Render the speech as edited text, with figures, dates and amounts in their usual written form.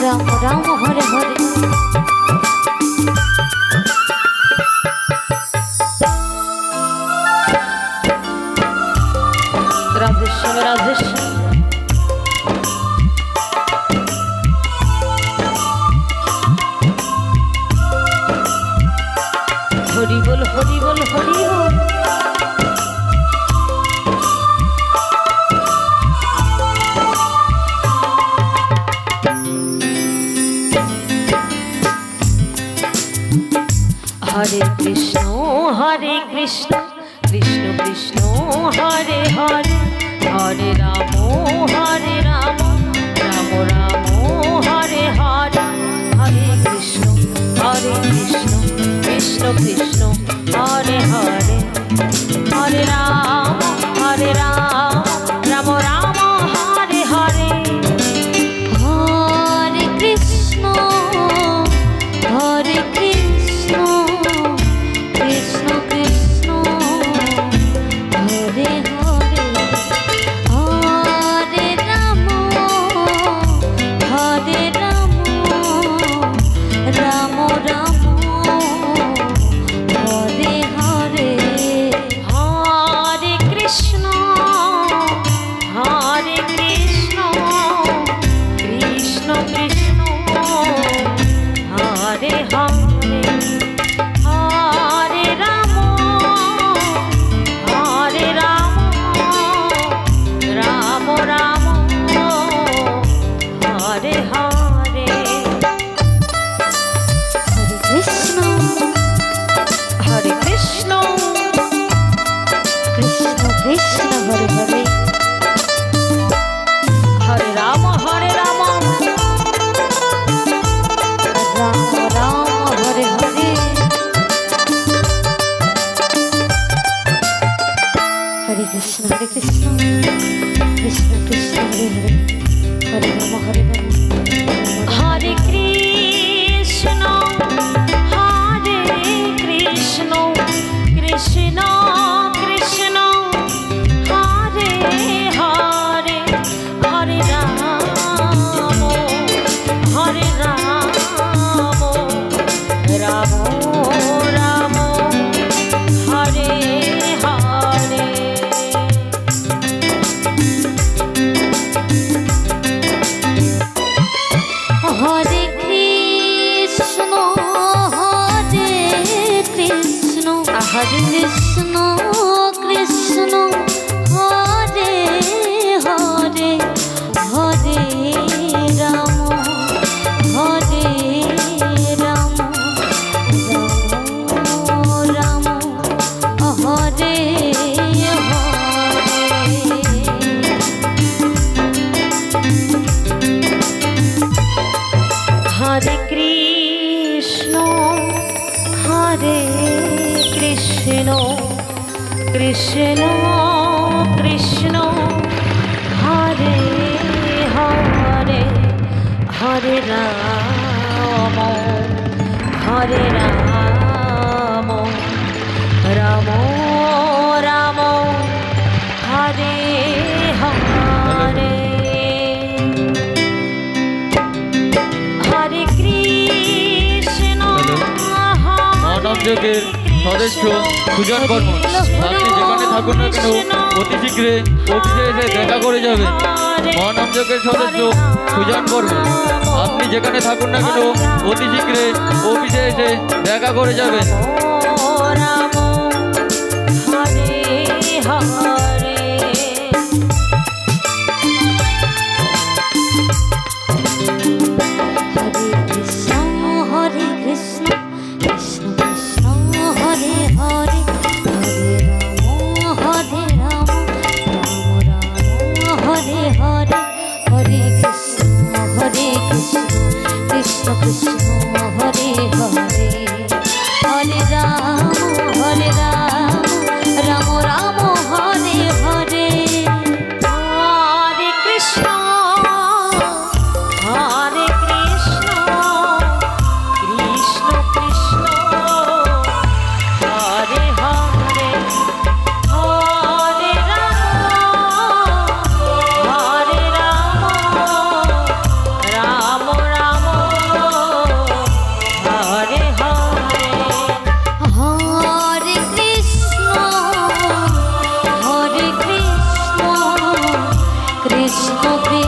রাম রাম হরে হরে। রাধেশ্যাম রাধেশ্যাম হরি বল হরি বল হরি বল। হরে কৃষ্ণ কৃষ্ণ কৃষ্ণ হরে হরে, হরে রাম রাম রাম হরে হরে, হরে কৃষ্ণ কৃষ্ণ কৃষ্ণ হরে হরে, হরে রাম রাম রাম হরে হরে। হরে কৃষ্ণ কৃষ্ণ কৃষ্ণ হরে হরে, হরে রাম রাম রাম হরে হরে, হরে কৃষ্ণ কৃষ্ণ কৃষ্ণ হরে হরে, হরে রাম রাম রাম হরে হরে, হরে কৃষ্ণ কৃষ্ণ কৃষ্ণ হরে হরে, হরে রাম রাম রাম হরে হরে, হরে কৃষ্ণ কৃষ্ণ কৃষ্ণ হরে হরে, হরে রাম হরে রাম হরে কৃষ্ণ কৃষ্ণ কৃষ্ণ হরে হরে, হরে রাম রাম রাম হরে হরে। হরে কৃষ্ণ কৃষ্ণ কৃষ্ণ হরে হরে, হরে রাম রাম রাম হরে হরে, হরে কৃষ্ণ কৃষ্ণ কৃষ্ণ হরে হরে, হরে রাম রাম রাম হরে হরে, হরে কৃষ্ণ মানবযোগের সদস্য সুজন বর্মন, আপনি যেখানে থাকুন না কেন অতি শীঘ্রে অফিসে এসে দেখা করে যাবেন। মহানামযোগের সদস্য সুজন বর্মন, আপনি যেখানে থাকুন না কেন অতি শীঘ্রে অফিসে এসে দেখা করে যাবেন। কৃষ্ণ কৃষ্ণ হরে হরে, হরে রাম রাম রাম হরে হরে, হরে কৃষ্ণ কৃষ্ণ কৃষ্ণ হরে হরে, হরে রাম রাম হবে